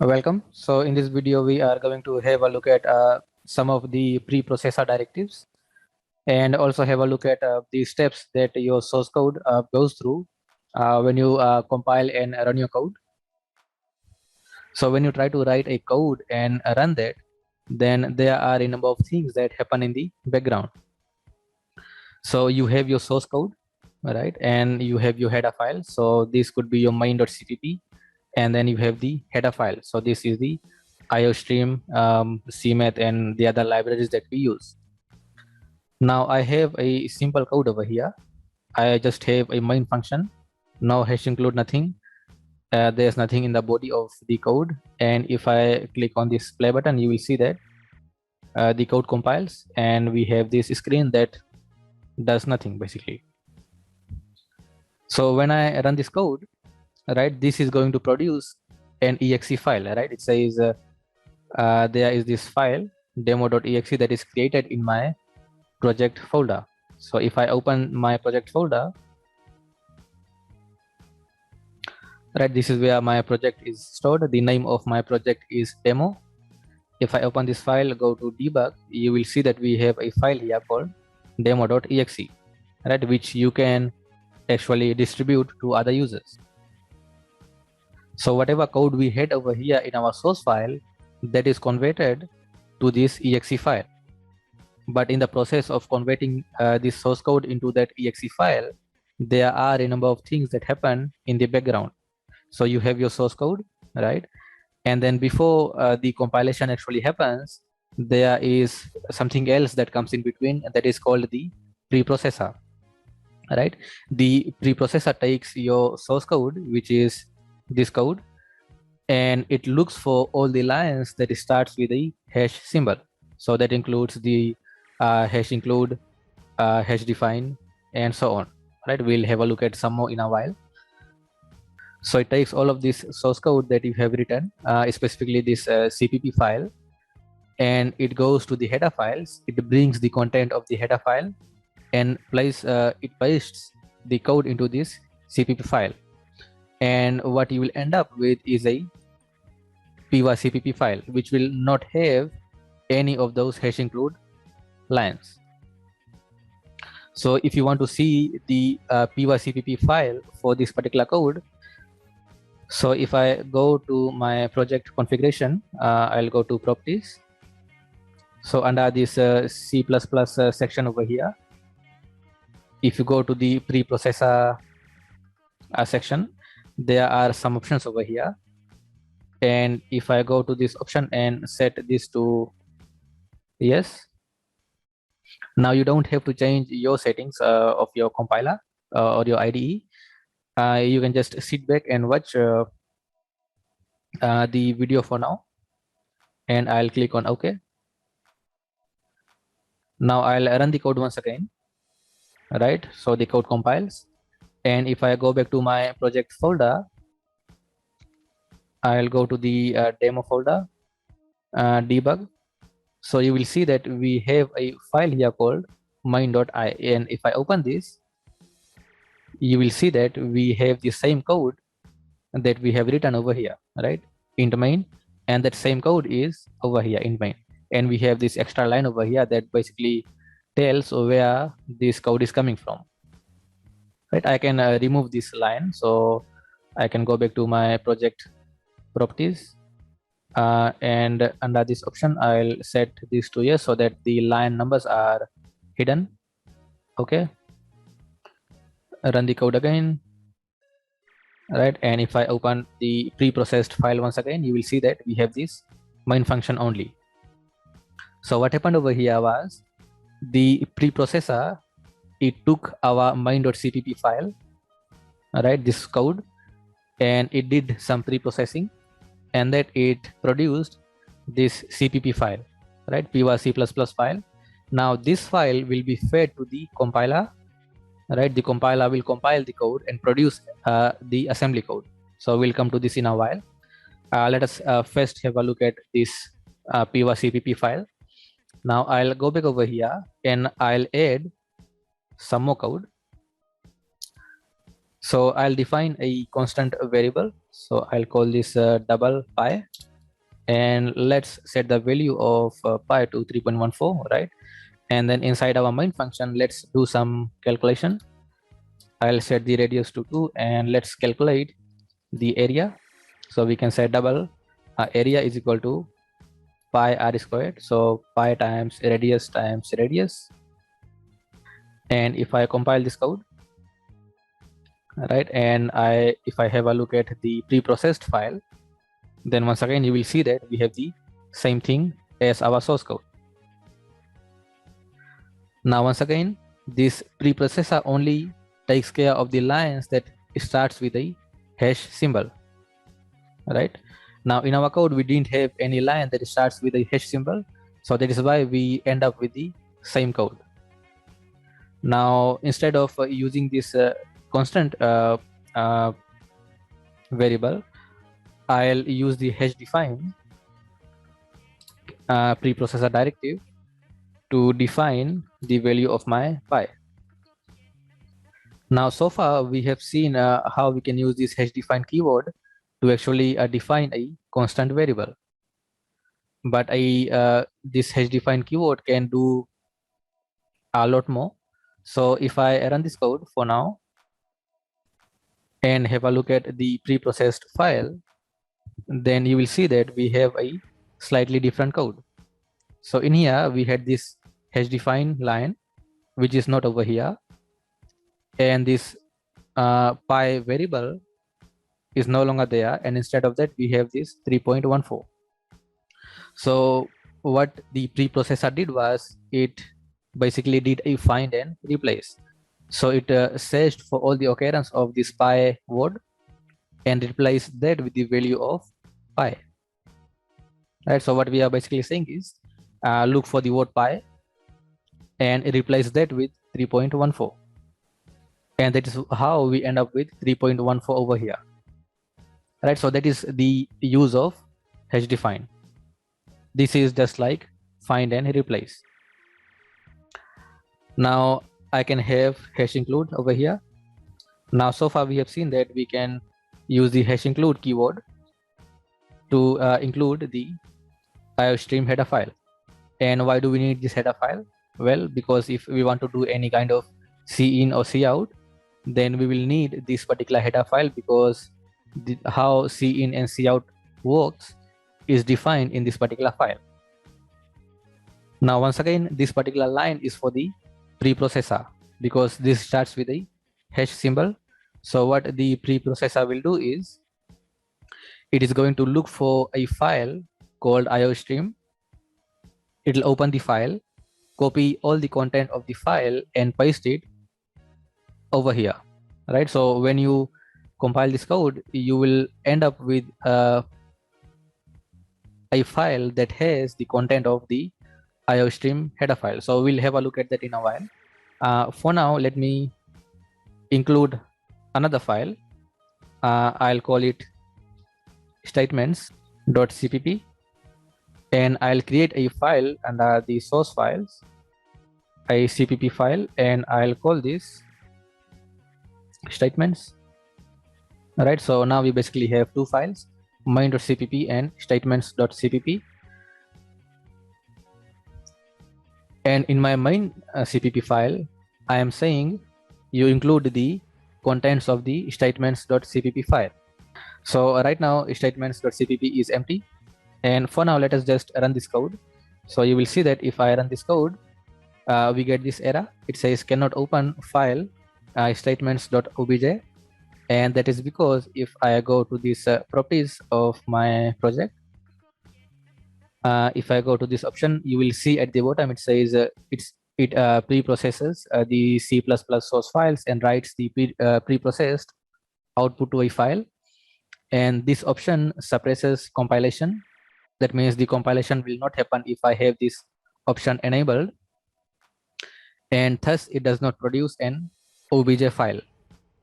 Welcome. So in this video, we are going to have a look at some of the preprocessor directives and also have a look at the steps that your source code goes through when you compile and run your code. So when you try to write a code and run that, then there are a number of things that happen in the background. So you have your source code, right? And you have your header file. So this could be your main.cpp, and then you have the header file. So this is the IOStream, CMath, and the other libraries that we use. Now I have a simple code over here. I just have a main function, no hash include, nothing. There's nothing in the body of the code. And if I click on this play button, you will see that the code compiles and we have this screen that does nothing basically. So when I run this code, right, this is going to produce an exe file, right? It says there is this file demo.exe that is created in my project folder. So if I open my project folder, right, this is where my project is stored. The name of my project is demo. If I open this file, go to debug, you will see that we have a file here called demo.exe, right, which you can actually distribute to other users. So whatever code we had over here in our source file, that is converted to this exe file. But in the process of converting this source code into that exe file, there are a number of things that happen in the background. So you have your source code, right? And then before the compilation actually happens, there is something else that comes in between, that is called the preprocessor, right? The preprocessor takes your source code, which is this code, and it looks for all the lines that starts with a hash symbol. So that includes the hash include, hash define, and so on, right? We'll have a look at some more in a while. So it takes all of this source code that you have written, specifically this CPP file, and it goes to the header files. It brings the content of the header file and it pastes the code into this CPP file. And what you will end up with is a PyCPP file, which will not have any of those hash include lines. So if you want to see the PyCPP file for this particular code, so if I go to my project configuration, I'll go to properties. So under this C++ section over here, if you go to the preprocessor section, there are some options over here. And if I go to this option and set this to yes, now you don't have to change your settings of your compiler or your IDE. You can just sit back and watch the video for now, and I'll click on OK. Now I'll run the code once again, right? So the code compiles, and if I go back to my project folder, I'll go to the demo folder, debug. So you will see that we have a file here called main.i, and if I open this, you will see that we have the same code that we have written over here, right, int main, and that same code is over here in main, and we have this extra line over here that basically tells where this code is coming from, right? I can remove this line, so I can go back to my project properties, and under this option I'll set this to yes so that the line numbers are hidden. Okay, run the code again, right? And if I open the pre-processed file once again, you will see that we have this main function only. So what happened over here was the preprocessor, it took our main.cpp file, right, this code, and it did some pre-processing, and that it produced this CPP file, right, py++ file. Now this file will be fed to the compiler, right? The compiler will compile the code and produce the assembly code. So we'll come to this in a while. Let us first have a look at this py+cpp file. Now I'll go back over here and I'll add some more code. So I'll define a constant variable. So I'll call this double pi, and let's set the value of pi to 3.14, right? And then inside our main function, let's do some calculation. I'll set the radius to 2, and let's calculate the area. So we can say double area is equal to pi r squared. So pi times radius, and if I compile this code, right, and if I have a look at the pre-processed file, then once again you will see that we have the same thing as our source code. Now once again, this preprocessor only takes care of the lines that starts with a hash symbol, right? Now in our code we didn't have any line that starts with a hash symbol, so that is why we end up with the same code. Now instead of using this constant variable, I'll use the hash define preprocessor directive to define the value of my pi. Now so far we have seen how we can use this hash define keyword to actually define a constant variable, but this hash define keyword can do a lot more. So if I run this code for now and have a look at the pre-processed file, then you will see that we have a slightly different code. So in here we had this hash define line, which is not over here, and this pi variable is no longer there, and instead of that we have this 3.14. So what the preprocessor did was it basically did a find and replace. So it searched for all the occurrence of this pi word and replaced that with the value of pi, right? So what we are basically saying is look for the word pi and replace that with 3.14, and that is how we end up with 3.14 over here, right? So that is the use of hash define. This is just like find and replace. Now I can have hash include over here. Now so far we have seen that we can use the hash include keyword to include the IOStream header file. And why do we need this header file? Well, because if we want to do any kind of cin or cout, then we will need this particular header file, because how cin and cout works is defined in this particular file. Now once again, this particular line is for the preprocessor because this starts with a hash symbol. So what the preprocessor will do is it is going to look for a file called IOStream. It will open the file, copy all the content of the file and paste it over here, right? So when you compile this code, you will end up with a file that has the content of the IOStream header file. So we'll have a look at that in a while. For now, let me include another file. I'll call it statements.cpp, and I'll create a file under the source files, a cpp file, and I'll call this statements. All right, so now we basically have two files, main.cpp and statements.cpp. And in my main cpp file, I am saying you include the contents of the statements.cpp file. So right now statements.cpp is empty, and for now let us just run this code. So you will see that if I run this code, we get this error. It says cannot open file statements.obj, and that is because if I go to this properties of my project, if I go to this option, you will see at the bottom it says it pre-processes the C++ source files and writes the pre-processed output to a file, and this option suppresses compilation. That means the compilation will not happen if I have this option enabled, and thus it does not produce an obj file,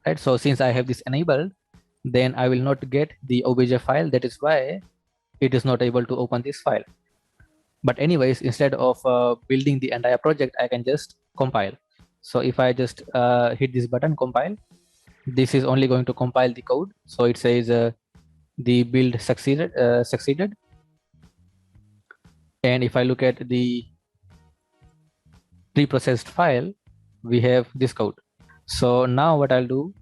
right? So since I have this enabled, then I will not get the obj file. That is why it is not able to open this file. But anyways, instead of building the entire project, I can just compile. So if I just hit this button, compile, this is only going to compile the code. So it says the build succeeded. And if I look at the preprocessed file, we have this code. So now what I'll do,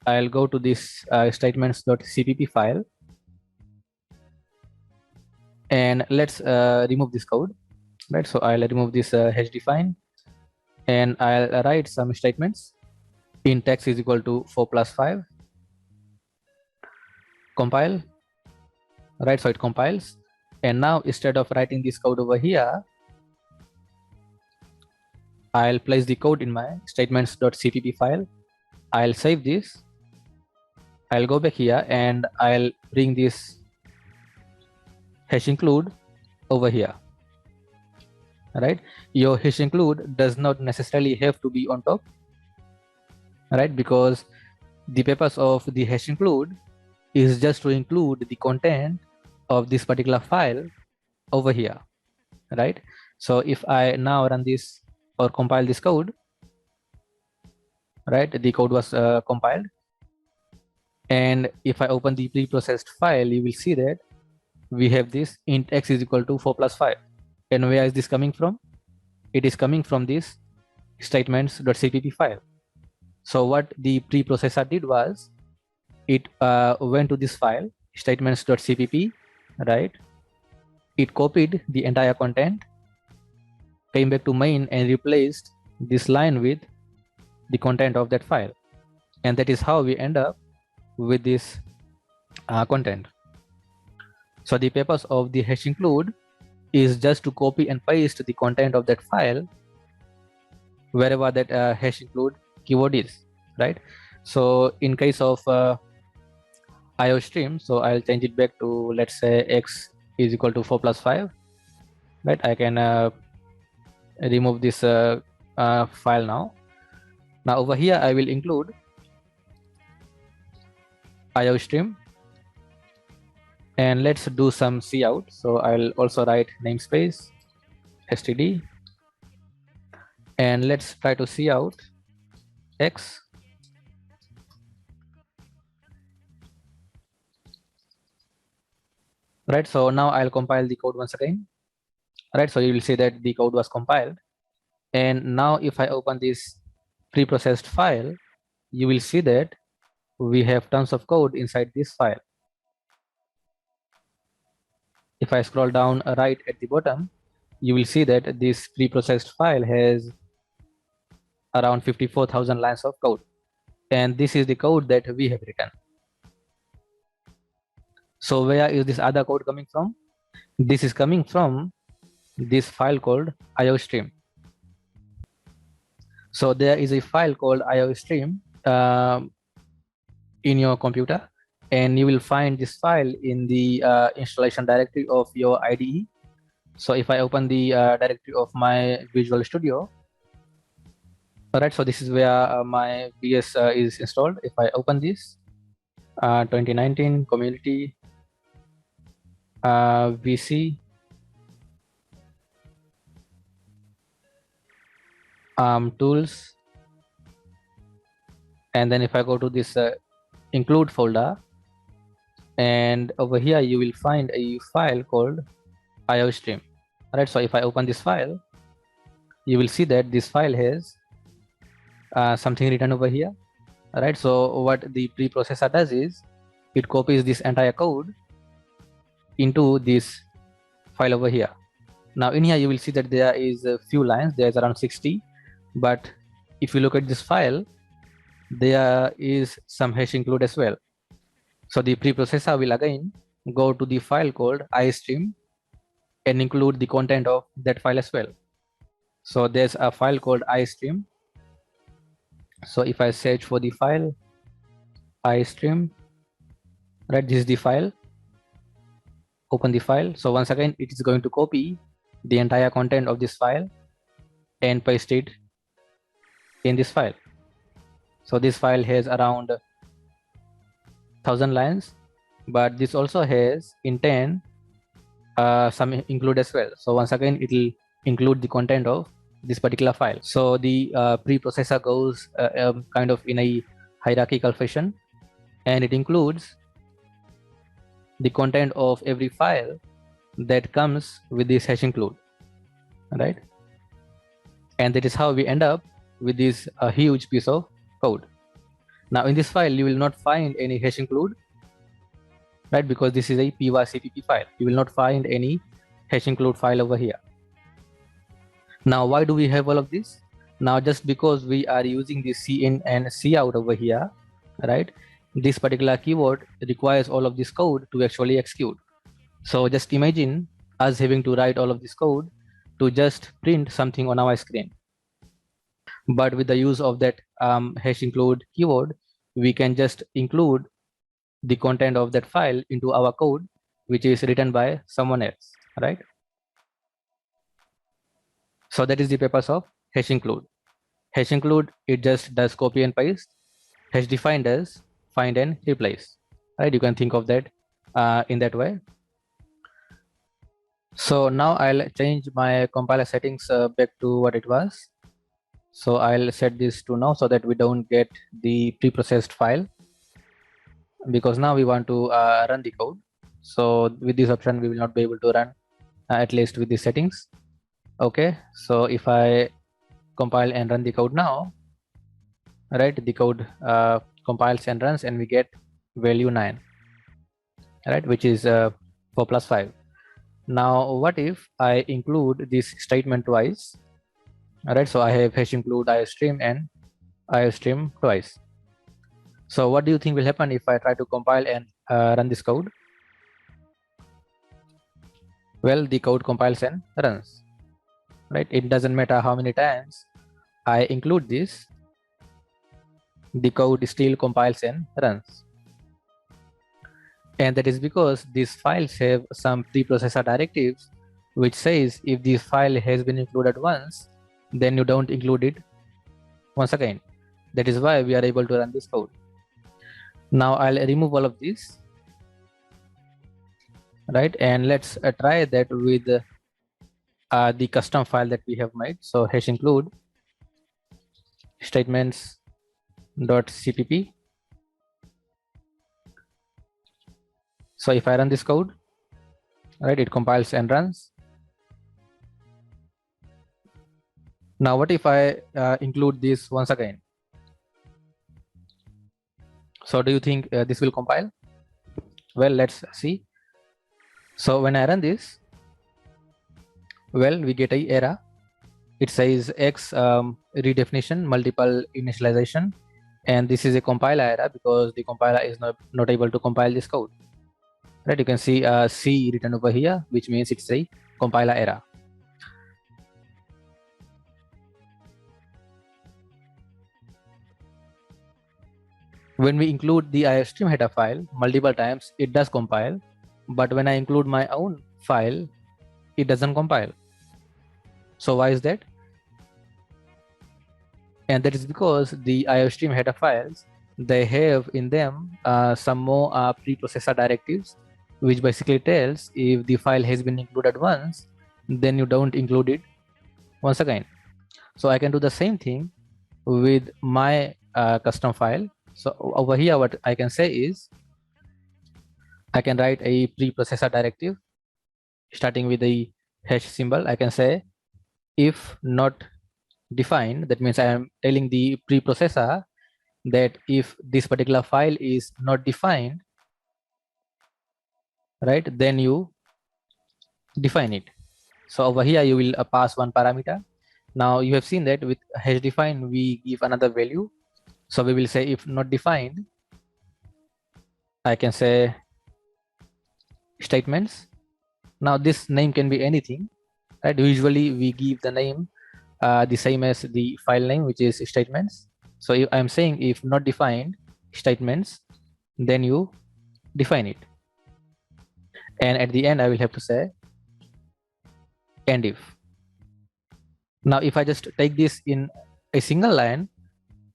I'll go to this statements.cpp file, and let's remove this code, right? So I'll remove this hdefine, and I'll write some statements. Int x is equal to 4 plus 5, compile, right? So it compiles, and now instead of writing this code over here, I'll place the code in my statements.cpp file. I'll save this. I'll go back here and I'll bring this hash include over here, right? Your hash include does not necessarily have to be on top, right? Because the purpose of the hash include is just to include the content of this particular file over here, right? So if I now run this or compile this code, right, the code was compiled, and if I open the preprocessed file, you will see that we have this int x is equal to 4 plus 5. And where is this coming from? It is coming from this statements.cpp file. So what the preprocessor did was it went to this file statements.cpp, right? It copied the entire content, came back to main and replaced this line with the content of that file, and that is how we end up with this content. So the purpose of the hash include is just to copy and paste the content of that file wherever that hash include keyword is, right? So in case of IOStream, so I'll change it back to, let's say, x is equal to 4 plus 5, right? I can remove this file now. Now over here I will include IOStream, and let's do some cout. So I'll also write namespace std, and let's try to cout x. Right, so now I'll compile the code once again, right? So you will see that the code was compiled, and now if I open this preprocessed file, you will see that we have tons of code inside this file. If I scroll down right at the bottom, you will see that this preprocessed file has around 54,000 lines of code, and this is the code that we have written. So where is this other code coming from? This is coming from this file called IOStream. So there is a file called IOStream in your computer, and you will find this file in the installation directory of your IDE. So if I open the directory of my Visual Studio, alright, so this is where my VS is installed. If I open this 2019 community VC tools, and then if I go to this include folder, and over here you will find a file called IOStream. Alright, so if I open this file, you will see that this file has something written over here. Alright, so what the preprocessor does is it copies this entire code into this file over here. Now in here you will see that there is a few lines, there's around 60, but if you look at this file, there is some hash include as well. So the preprocessor will again go to the file called IOStream and include the content of that file as well. So there's a file called IOStream. So if I search for the file IOStream, right, this is the file. Open the file. So once again it is going to copy the entire content of this file and paste it in this file. So this file has around 1000 lines, but this also has intent some include as well. So once again it will include the content of this particular file. So the preprocessor goes kind of in a hierarchical fashion, and it includes the content of every file that comes with this hash include, right? And that is how we end up with this huge piece of code. Now in this file you will not find any hash include, right? Because this is a py-cpp file. You will not find any hash include file over here. Now why do we have all of this? Now just because we are using the cin and cout over here, right? This particular keyword requires all of this code to actually execute. So just imagine us having to write all of this code to just print something on our screen. But with the use of that hash include keyword, we can just include the content of that file into our code, which is written by someone else, right? So that is the purpose of hash include. Hash include, it just does copy and paste. Hash define does find and replace, right? You can think of that in that way. So now I'll change my compiler settings back to what it was. So I'll set this to no, so that we don't get the preprocessed file, because now we want to run the code. So with this option we will not be able to run, at least with the settings. Okay, so if I compile and run the code now, right, the code compiles and runs and we get value 9, right, which is 4 plus 5. Now what if I include this statement twice? All right, so I have hash include iostream and iostream twice. So what do you think will happen if I try to compile and run this code? Well, the code compiles and runs, right? It doesn't matter how many times I include this, the code still compiles and runs. And that is because these files have some preprocessor directives which says if this file has been included once, then you don't include it once again. That is why we are able to run this code. Now I'll remove all of this, right? And let's try that with the custom file that we have made. So hash include statements.cpp. So if I run this code, right, it compiles and runs. Now what if I include this once again? So do you think this will compile? Well, let's see. So when I run this, well, we get a error. It says X redefinition, multiple initialization, and this is a compiler error because the compiler is not able to compile this code. Right, you can see C written over here, which means it's a compiler error. When we include the iostream header file multiple times, it does compile, but when I include my own file, it doesn't compile. So why is that? And that is because the iostream header files, they have in them some more preprocessor directives, which basically tells if the file has been included once, then you don't include it once again. So I can do the same thing with my custom file. So over here, what I can say is I can write a preprocessor directive starting with the hash symbol. I can say if not defined, that means I am telling the preprocessor that if this particular file is not defined, right, then you define it. So over here you will pass one parameter. Now you have seen that with hash define we give another value. So we will say if not defined, I can say statements. Now this name can be anything, right? Usually we give the name the same as the file name, which is statements. So if I'm saying if not defined statements, then you define it. And at the end I will have to say end if. Now if I just take this in a single line,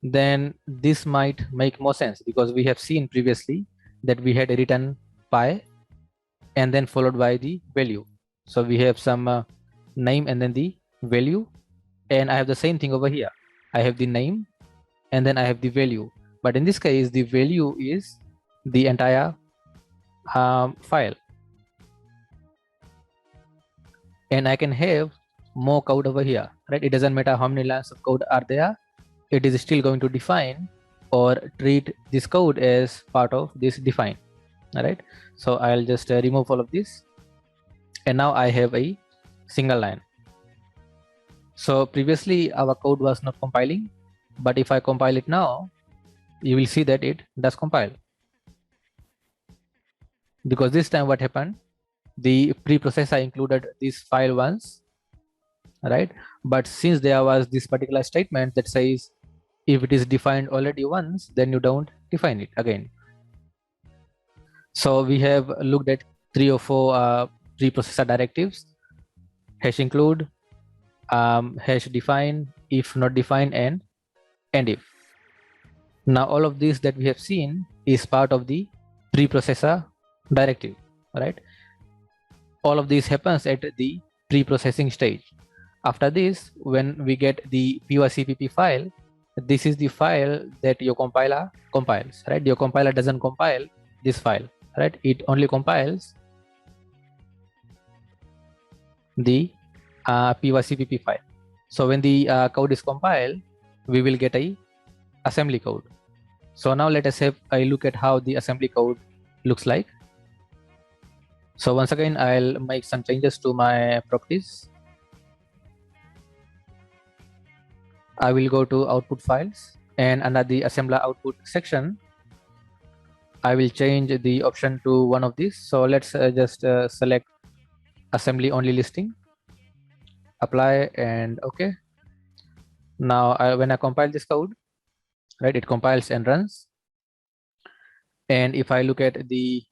then this might make more sense, because we have seen previously that we had written pi and then followed by the value. So we have some name and then the value, and I have the same thing over here. I have the name and then I have the value. but in this case the value is the entire file, and I can have more code over here, right? It doesn't matter how many lines of code are there, it is still going to define or treat this code as part of this define. All right, so I'll just remove all of this, and now I have a single line. So previously our code was not compiling, but if I compile it now, you will see that it does compile, because this time what happened, the preprocessor included this file once, right? But since there was this particular statement that says if it is defined already once, then you don't define it again. So we have looked at 3 or 4 preprocessor directives: hash include, hash define, if not defined, and if. Now all of this that we have seen is part of the preprocessor directive, right? All of this happens at the pre-processing stage. After this, when we get the py-cpp file, this is the file that your compiler compiles, right? Your compiler doesn't compile this file, right? It only compiles the py-cpp file. So when the code is compiled, we will get a assembly code. So now let us have a look at how the assembly code looks like. So once again, I'll make some changes to my properties. I will go to output files, and under the assembler output section, I will change the option to one of these. So let's just select assembly only listing, apply, and OK. Now when I compile this code, right, it compiles and runs. And if I look at the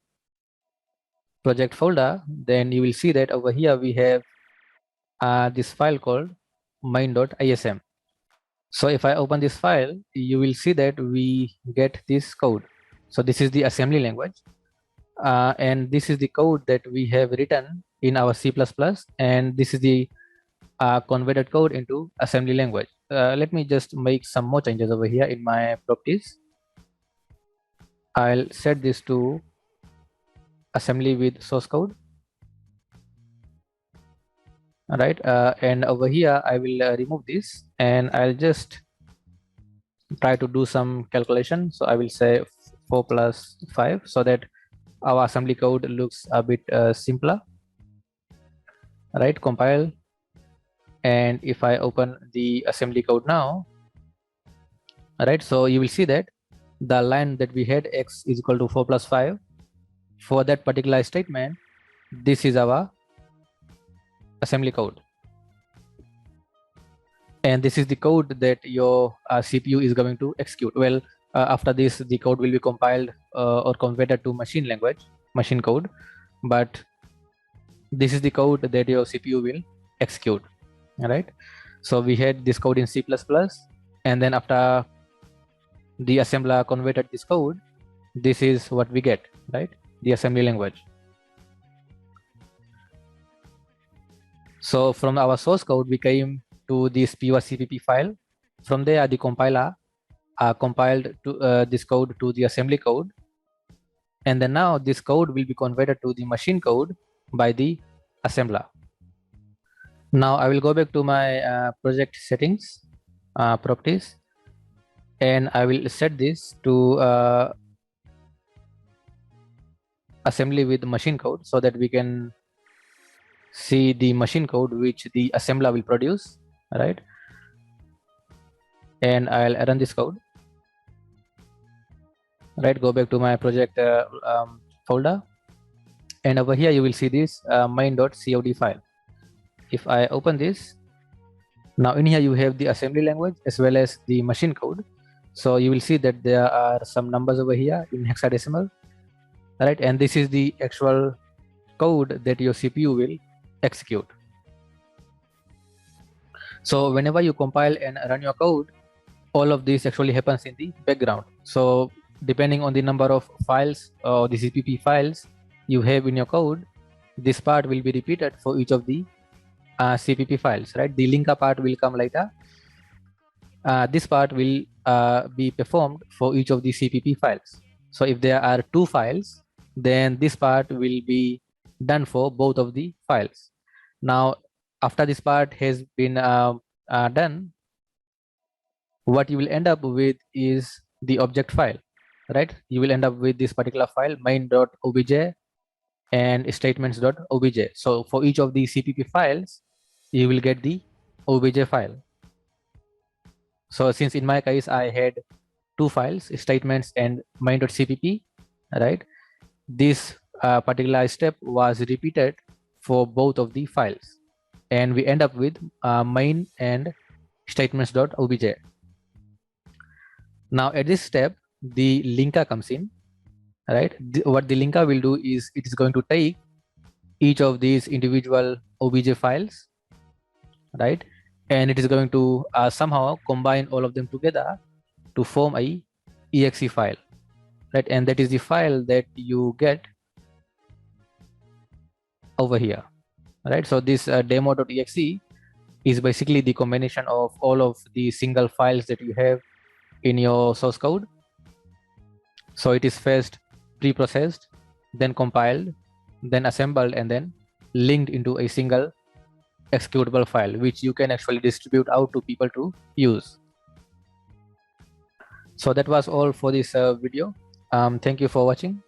project folder, then you will see that over here we have this file called main.ism. So if I open this file, you will see that we get this code. So this is the assembly language, and this is the code that we have written in our C++, and this is the converted code into assembly language. Let me just make some more changes over here in my properties. I'll set this to assembly with source code. All right, and over here I will remove this, and I'll just try to do some calculation. So I will say 4 plus 5 so that our assembly code looks a bit simpler. All right, compile, and if I open the assembly code now, all right, so you will see that the line that we had, x is equal to 4 plus 5, for that particular statement, this is our assembly code, and this is the code that your CPU is going to execute. Well, after this, the code will be compiled or converted to machine language, machine code, but this is the code that your CPU will execute. All right, so we had this code in C++, and then after the assembler converted this code, this is what we get, right? The assembly language. So from our source code, we came to this py-cpp file. From there, the compiler compiled to this code to the assembly code, and then now this code will be converted to the machine code by the assembler. Now I will go back to my project settings, properties, and I will set this to assembly with machine code so that we can see the machine code which the assembler will produce, right? And I'll run this code. Right, go back to my project folder, and over here you will see this main.cod file. If I open this, now in here you have the assembly language as well as the machine code. So you will see that there are some numbers over here in hexadecimal, right? And this is the actual code that your CPU will execute. So whenever you compile and run your code, all of this actually happens in the background. So depending on the number of files or the CPP files you have in your code, this part will be repeated for each of the CPP files, right? The linker part will come later, this part will be performed for each of the CPP files. So if there are two files, then this part will be done for both of the files. Now, after this part has been done, what you will end up with is the object file, right? You will end up with this particular file, main.obj and statements.obj. So for each of the CPP files, you will get the obj file. So since in my case, I had two files, statements and main.cpp, right? This particular step was repeated for both of the files, and we end up with main and statements.obj. Now at this step, the linker comes in, right? What the linker will do is it is going to take each of these individual obj files, right? And it is going to somehow combine all of them together to form a exe file, right? And that is the file that you get over here, right? So this demo.exe is basically the combination of all of the single files that you have in your source code. So it is first pre-processed, then compiled, then assembled, and then linked into a single executable file, which you can actually distribute out to people to use. So that was all for this video. Thank you for watching.